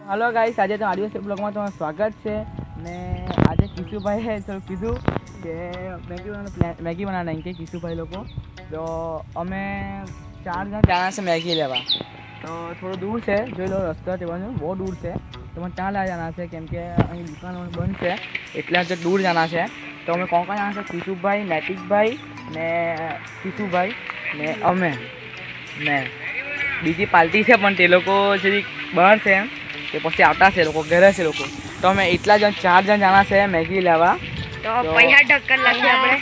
Hello guys, आज तो आदिवासी blog में तुम्हारा स्वागत है। ने आज किशु भाई है तो किशु के मैगी बनाना है किशु भाई लोग तो अमे 4 जन जाना से मैगी लेवा तो थोड़ा दूर से जो लो रस्ता बहुत दूर से तो मैं ત્યાં લઈ जाना है केम के અહીં દુકાન બંધ છે એટલે જ दूर जाना है तो અમે કોણ કોણ जाना है કિશુભાઈ, નૈતિકભાઈ ને કિશુભાઈ ને અમે ને બીજી પાર્ટી છે પણ તે લોકો જરી બહાર છે તે પછી આવતા છે લોકો ઘરે છે લોકો તો અમે એટલા જણ 4 જણ જાના છે મેગી લેવા તો પૈસા ઢક્કર લાગી આપણે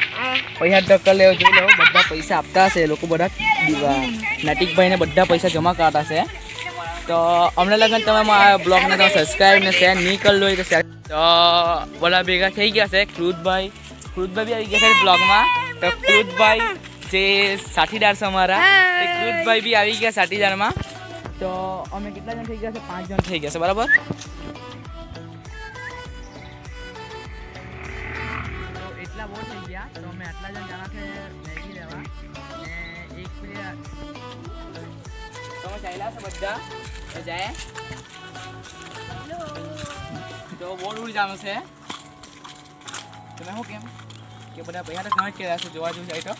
પૈસા ઢક્કર લેવો જોઈ લો બધા પૈસા આપતા છે લોકો બધા નૈતિકભાઈને બધા પૈસા જમા કરાતા છે તો અમને લગન તમે આ બ્લોગને તો સબસ્ક્રાઈબ ને શેર નહીં કરી લો તો શેર તો બધા ભેગા થઈ ગયા છે ક્રુદભાઈ બી આવી ગયા છે બ્લોગમાં તો ક્રુદભાઈ જે સાથીદાર છે અમારા તે ક્રુદભાઈ બી આવી ગયા સાથીદારમાં તો અમે કેટલા જણ થઈ ગયા છે 5 જણ થઈ ગયા છે બરાબર તો એટલા બહુ થઈ ગયા તો અમે આટલા જણ જાણા છે મેગી લેવા ને એક પ્લેયર તમે ચાલ્યા છે બધા તો જાય તો બહુ દૂર જવાનું છે તમે શું કેમ કે બધા પૈસા તો ઘણા જ કર્યા છે જોવા જેવું જાય તો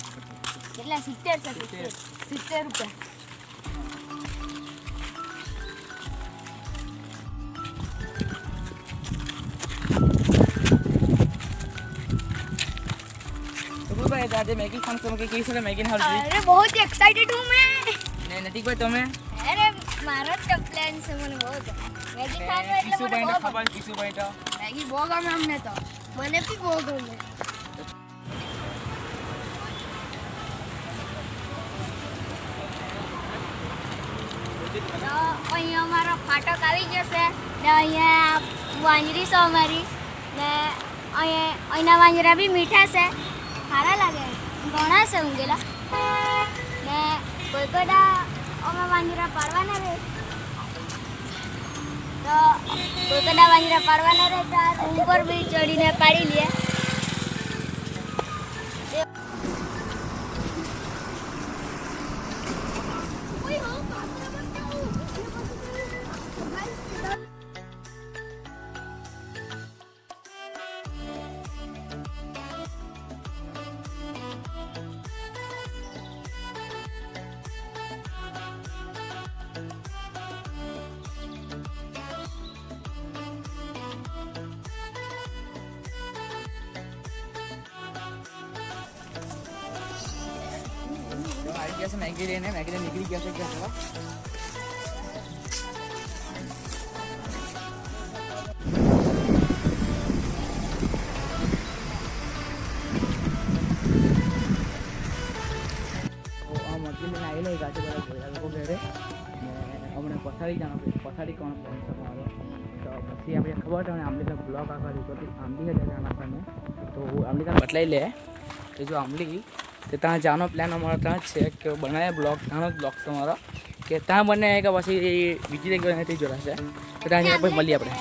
કેટલા 70 રૂપિયા આજે मैगी फंक्शन में कैसी है मैगी हर अरे बहुत एक्साइटेड हूं मैं ने नैतिक भाई તમે अरे मारो तो प्लान से મને बहुत मैगी ખાવાનું એટલે કિશુ ભાઈ મને ને ખબર કિશુ ભાઈ તો मैगी બહુ ગમે અમને તો મને બી બહુ ગમે તો અહીંયા અમારો ફાટક આવી ગયો છે ને અહીંયા વાંજરી છે અમારી ને અહીંના વાંજરા બી મીઠા છે સારા લાગે ઘણા છે ઊંઘેલા ને કોઈ કોઈના અમે વાંજરા પાડવાના રહે તો કોઈ કોઈના વાંજરા પાડવાના રહેતા ઉપર બી ચડીને પાડી લે આવી ગયા છે મેગી લઈને નીકળી ગયા છે ઘર જવા આવી લઈ ગાડી બધા લોકો ઘરે હમણાં પથારી જાણો પથારી કોણ પ્લાન છે મારો તો પછી આપણે ખબર તમને આંબલી તક બ્લોક આખા દીધો આંબલી હજાર જાના તમે તો આંબલી તક બતલાઈ લે કે જો આંબલી તો ત્યાં જવાનો પ્લાન અમારો ત્યાં જ છે કે બનાવે બ્લોગ ત્યાંનો જ બ્લોગ છે અમારો કે ત્યાં બને કે પછી બીજી જગ્યાએ તે જોડાશે તો ત્યાં જઈને પછી મળીએ આપણે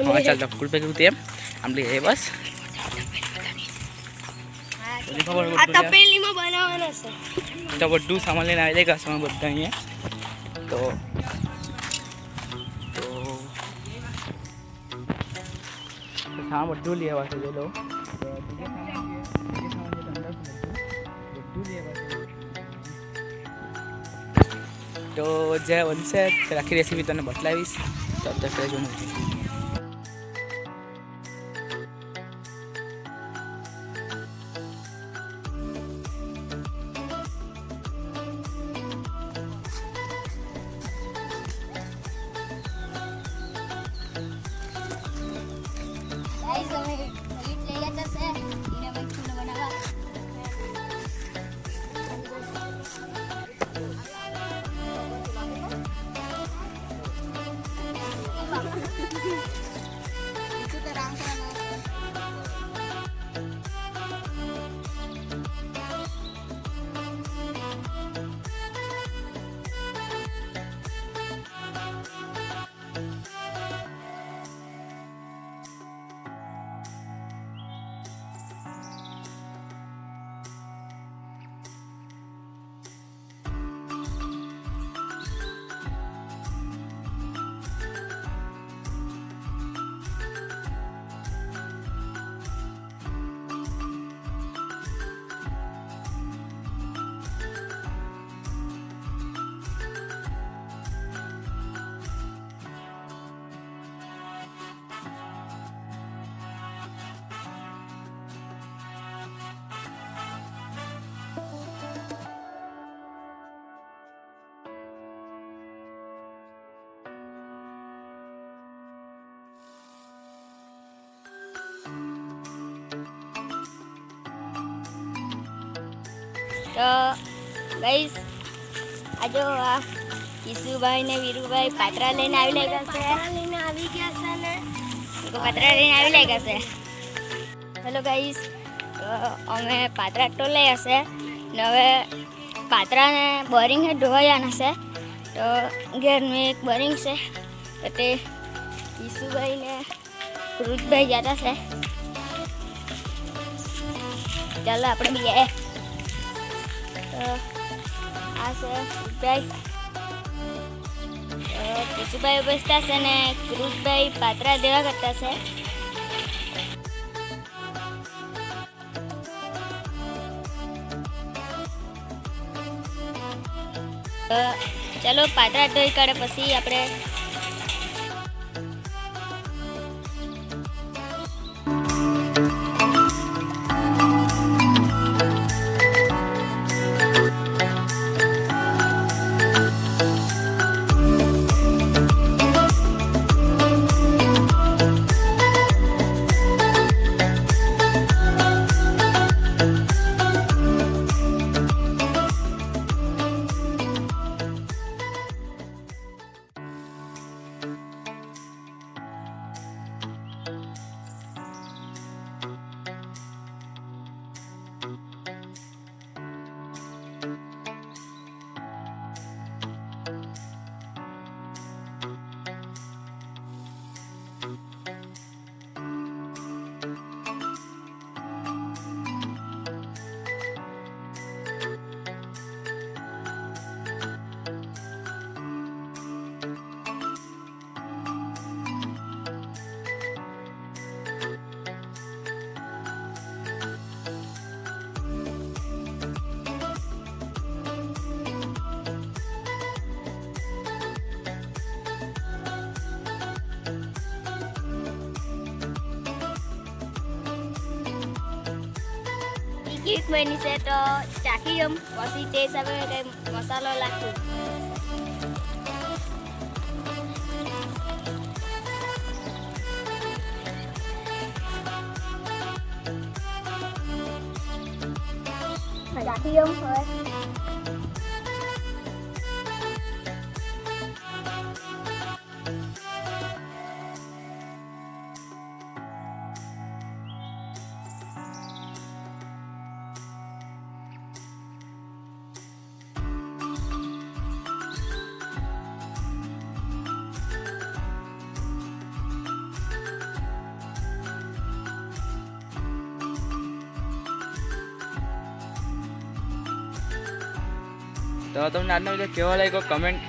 હા ચાલ તો ફૂલ પેક તેમ આંબલી એ બસ આ તપેલીમાં બનાવવાનો છે તો બધું સામાન લઈને આવી જાય સામાન બધા અહીંયા તો સામાન બધું લેવા છે જો લો તો જે બનશે આખી રેસીપી તને બતાવીશ તો અત્યારે જો નથી ગાઈસ અમે લીટ લઈ ગયા છે એને મેં ચૂલો બનાવવા તો ગાઈસ આ જો આ કિશુભાઈ ને વીરુભાઈ પાત્રા લઈને આવી ગયા છે ને પાત્રા લઈને આવી ગયા છે. હેલો ગાઈસ, અમે પાત્રા તો લઈ હશે ને હવે પાત્રાને બોરિંગ હે ધોવાયાના છે. તો ઘરનું એક બોરિંગ છે તો તે કિશુભાઈ ને કૃતભાઈ જતા છે. ચાલો આપણે બી જઈએ. તો આ છે કૃતભાઈ, કિશુભાઈ બેસતા છે ને કૃતભાઈ પાત્રા દેવા કરતા છે. ચાલો પાત્રા ધોઈ કાઢે પછી આપણે કેક બની છે તો ચાખી જમ પછી તે હિસાબે કંઈ મસાલો લાગતું. ચાખી જમ હવે તો તમને આજનો વિડીયો કેવો લાગ્યો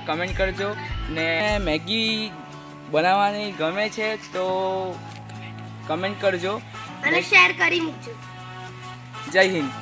કમેન્ટ કરજો. ને મેગી બનાવવાની ગમે છે તો કમેન્ટ કરજો અને શેર કરી મૂકજો. જય હિન્દ.